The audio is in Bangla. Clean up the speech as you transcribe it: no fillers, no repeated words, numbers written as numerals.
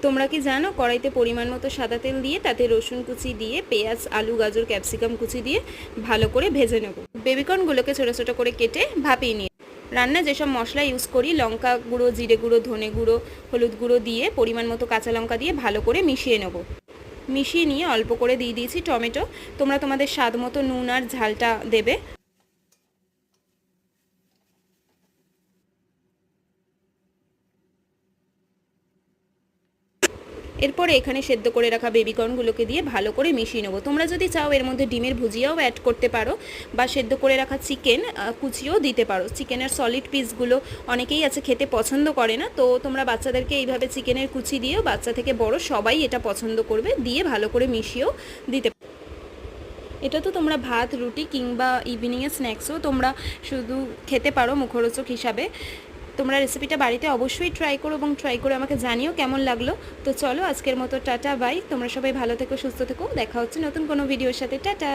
তোমরা কি জানো কড়াইতে পরিমাণ মতো সাদা তেল দিয়ে তাতে রসুন কুচি দিয়ে পেঁয়াজ আলু গাজর ক্যাপসিকাম কুচি দিয়ে ভালো করে ভেজে নেব। বেবিকর্নগুলোকে ছোটো ছোটো করে কেটে ভাপিয়ে নিয়ে রান্না যেসব মশলা ইউজ করি লঙ্কা গুঁড়ো জিরে গুঁড়ো ধনে গুঁড়ো হলুদ গুঁড়ো দিয়ে পরিমাণ মতো কাঁচা লঙ্কা দিয়ে ভালো করে মিশিয়ে নেব। মিশিয়ে নিয়ে অল্প করে দিয়ে দিয়েছি টমেটো। তোমরা তোমাদের স্বাদ মতো নুন আর ঝালটা দেবে। এরপরে এখানে সেদ্ধ করে রাখা বেবিকর্নগুলোকে দিয়ে ভালো করে মিশিয়ে নেবো। তোমরা যদি চাও এর মধ্যে ডিমের ভুজিয়াও অ্যাড করতে পারো বা সেদ্ধ করে রাখা চিকেন কুচিও দিতে পারো। চিকেনের সলিড পিসগুলো অনেকেই আছে খেতে পছন্দ করে না, তো তোমরা বাচ্চাদেরকে এইভাবে চিকেনের কুচি দিয়েও বাচ্চা থেকে বড় সবাই এটা পছন্দ করবে, দিয়ে ভালো করে মিশিয়েও দিতে পারো। এটা তো তোমরা ভাত রুটি কিংবা ইভিনিংয়ে স্ন্যাক্সও তোমরা শুধু খেতে পারো মুখরোচক হিসাবে। তোমরা রেসিপিটা বাড়িতে অবশ্যই ট্রাই করো এবং ট্রাই করে আমাকে জানিও কেমন লাগলো। তো চলো আজকের মতো টাটা বাই। তোমরা সবাই ভালো থেকো সুস্থ থেকো, দেখা হচ্ছে নতুন কোনো ভিডিওর সাথে। টাটা।